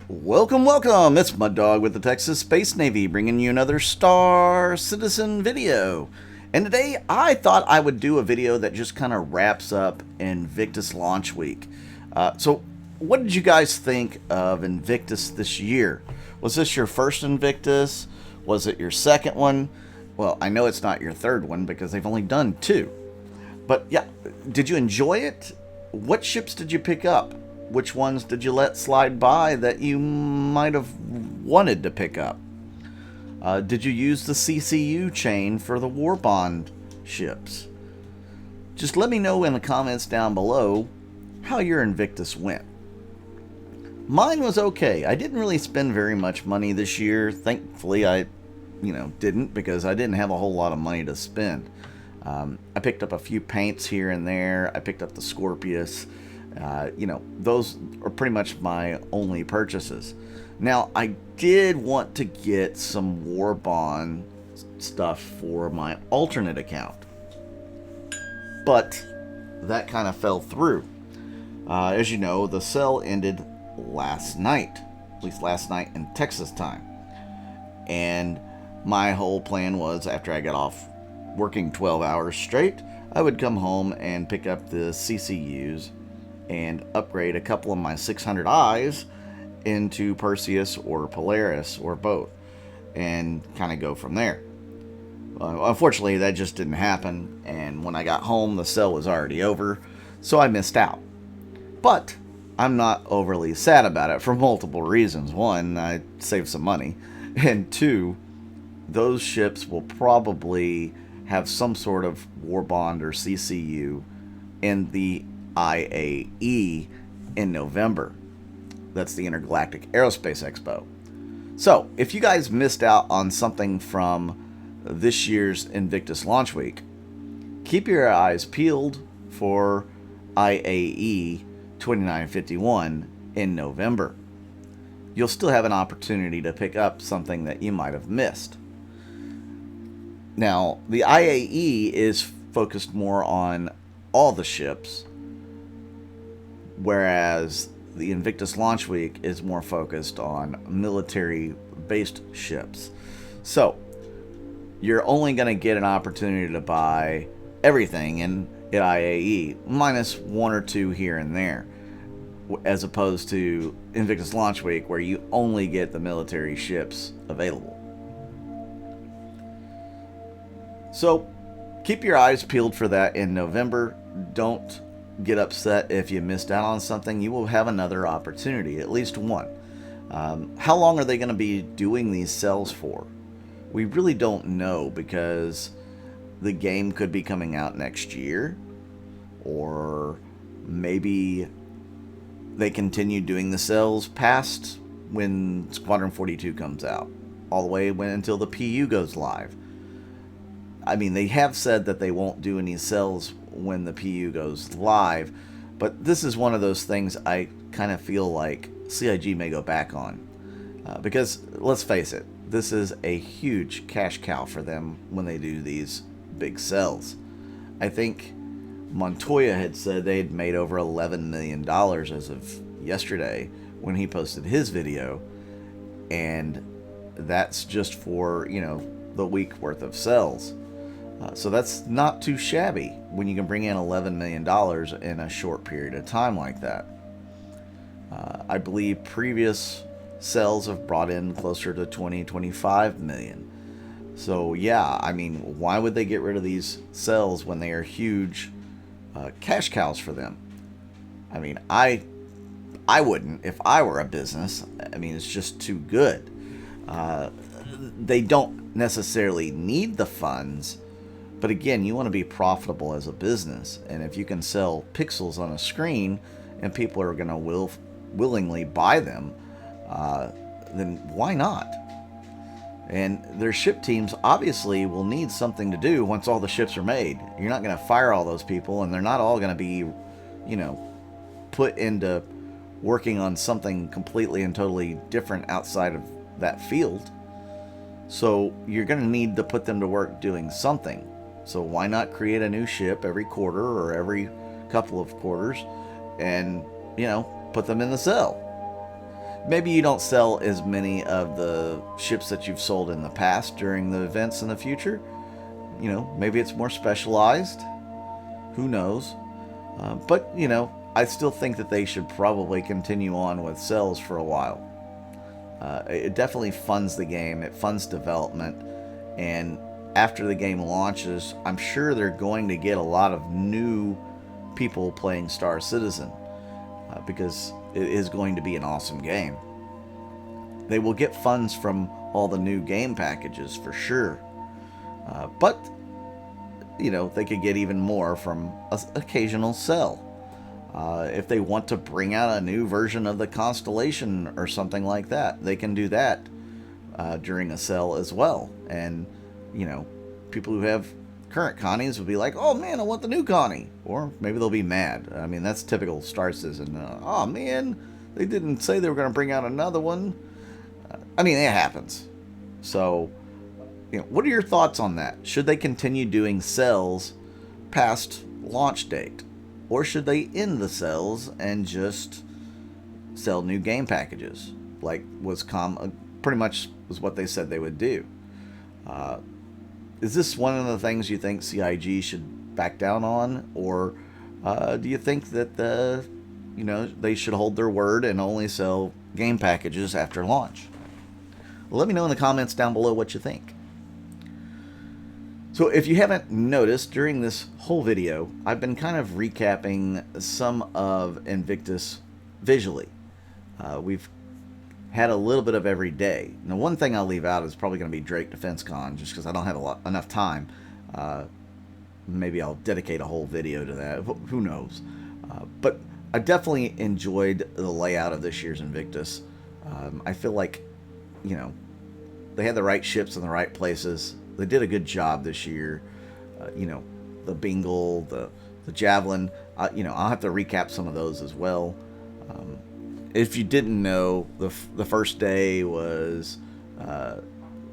Welcome, welcome! It's Mud Dog with the Texas Space Navy, bringing you another Star Citizen video. And today, I thought I would do a video that just kind of wraps up Invictus Launch Week. So, what did you guys think of Invictus this year? Was this your first Invictus? Was it your second one? Well, I know it's not your third one because they've only done two. But yeah, did you enjoy it? What ships did you pick up? Which ones did you let slide by that you might have wanted to pick up? Did you use the CCU chain for the war bond ships? Just let me know in the comments down below how your Invictus went. Mine was okay. I didn't really spend very much money this year. Thankfully, I didn't, because I didn't have a whole lot of money to spend. I picked up a few paints here and there. I picked up the Scorpius. Those are pretty much my only purchases. Now, I did want to get some war bond stuff for my alternate account, but that kind of fell through. As you know, the sale ended last night, at least last night in Texas time. And my whole plan was, after I got off working 12 hours straight, I would come home and pick up the CCUs and upgrade a couple of my 600 eyes into Perseus or Polaris or both, and kind of go from there. Unfortunately, that just didn't happen, and when I got home, the sale was already over, so I missed out. But I'm not overly sad about it for multiple reasons. One, I saved some money, and two, those ships will probably have some sort of war bond or CCU in the IAE in November. That's the Intergalactic Aerospace Expo. So, if you guys missed out on something from this year's Invictus Launch Week, keep your eyes peeled for IAE 2951 in November. You'll still have an opportunity to pick up something that you might have missed. Now, the IAE is focused more on all the ships, whereas the Invictus Launch Week is more focused on military-based ships. So, you're only going to get an opportunity to buy everything in IAE, minus one or two here and there, as opposed to Invictus Launch Week, where you only get the military ships available. So, keep your eyes peeled for that in November. Don't get upset if you missed out on something. You will have another opportunity, at least one. How long are they going to be doing these sales for? We really don't know, because the game could be coming out next year, or maybe they continue doing the sales past when Squadron 42 comes out, all the way until the PU goes live. I mean, they have said that they won't do any sales when the PU goes live, but this is one of those things I kind of feel like CIG may go back on, because let's face it, this is a huge cash cow for them when they do these big sales. I think Montoya had said they had made over $11 million as of yesterday when he posted his video, and that's just for, the week worth of sales. So that's not too shabby when you can bring in $11 million in a short period of time like that. I believe previous sales have brought in closer to 25 million. So yeah, I mean, why would they get rid of these sales when they are huge cash cows for them? I mean, I wouldn't if I were a business. I mean, it's just too good. They don't necessarily need the funds. But again, you want to be profitable as a business, and if you can sell pixels on a screen and people are going to willingly buy them, then why not? And their ship teams obviously will need something to do once all the ships are made. You're not going to fire all those people, and they're not all going to be, put into working on something completely and totally different outside of that field. So you're going to need to put them to work doing something. So why not create a new ship every quarter or every couple of quarters and, put them in the sale? Maybe you don't sell as many of the ships that you've sold in the past during the events in the future. You know, maybe it's more specialized. Who knows? But, you know, I still think that they should probably continue on with sales for a while. It definitely funds the game. It funds development. And after the game launches, I'm sure they're going to get a lot of new people playing Star Citizen. Because it is going to be an awesome game. They will get funds from all the new game packages for sure. But, you know, they could get even more from an occasional sell. If they want to bring out a new version of the Constellation or something like that, they can do that during a sell as well. And, you know, people who have current Connies will be like, oh man, I want the new Connie. Or maybe they'll be mad. I mean, that's typical Star Citizen. Oh man, they didn't say they were going to bring out another one. I mean, it happens. So, you know, what are your thoughts on that? Should they continue doing sells past launch date? Or should they end the sells and just sell new game packages? Like was pretty much was what they said they would do. Is this one of the things you think CIG should back down on? Or do you think that, you know, they should hold their word and only sell game packages after launch? Well, let me know in the comments down below what you think. So if you haven't noticed, during this whole video, I've been kind of recapping some of Invictus visually. We've had a little bit of every day. Now, one thing I'll leave out is probably going to be Drake Defense Con, just because I don't have enough time. Maybe I'll dedicate a whole video to that. Who knows? But I definitely enjoyed the layout of this year's Invictus. I feel like, you know, they had the right ships in the right places. They did a good job this year. You know, the Bingle, the Javelin. You know, I'll have to recap some of those as well. If you didn't know, the first day was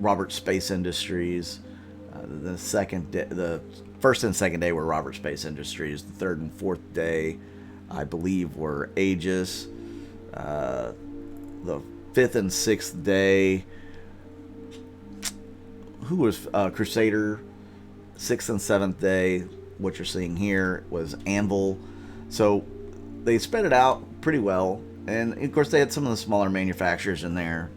Robert Space Industries. The first and second day were Robert Space Industries. The third and fourth day, I believe, were Aegis. The fifth and sixth day, who was Crusader? Sixth and seventh day, what you're seeing here, was Anvil. So they spread it out pretty well. And of course they had some of the smaller manufacturers in there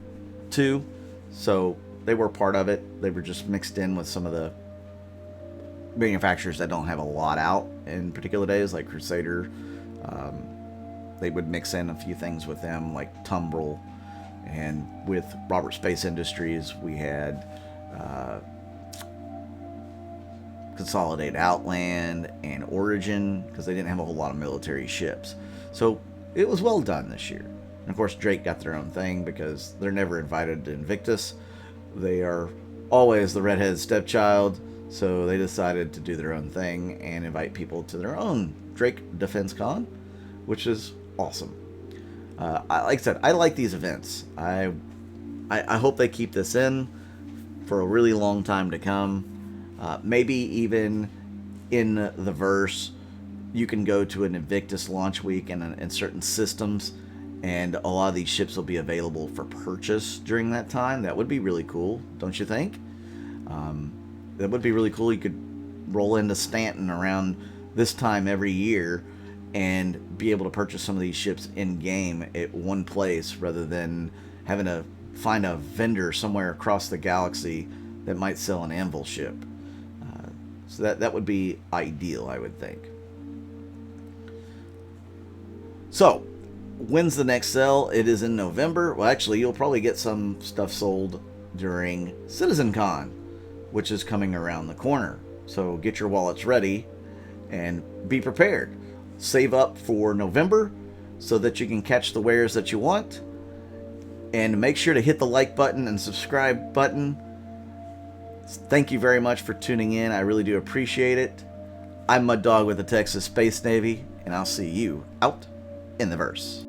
too. So they were part of it. They were just mixed in with some of the manufacturers that don't have a lot out in particular days, like Crusader. They would mix in a few things with them, like Tumbrel. And with Robert Space Industries, we had Consolidate Outland and Origin, because they didn't have a whole lot of military ships. So it was well done this year. And of course, Drake got their own thing because they're never invited to Invictus. They are always the redheaded stepchild, so they decided to do their own thing and invite people to their own Drake Defense Con, which is awesome. Like I said, I like these events. I hope they keep this in for a really long time to come. Maybe even in the verse, you can go to an Invictus launch week in certain systems, and a lot of these ships will be available for purchase during that time. That would be really cool, don't you think? That would be really cool. You could roll into Stanton around this time every year and be able to purchase some of these ships in-game at one place rather than having to find a vendor somewhere across the galaxy that might sell an Anvil ship. So that would be ideal, I would think. So, when's the next sale? It is in November. Well, actually, you'll probably get some stuff sold during CitizenCon, which is coming around the corner. So get your wallets ready and be prepared. Save up for November so that you can catch the wares that you want. And make sure to hit the like button and subscribe button. Thank you very much for tuning in. I really do appreciate it. I'm Mud Dog with the Texas Space Navy, and I'll see you out in the verse.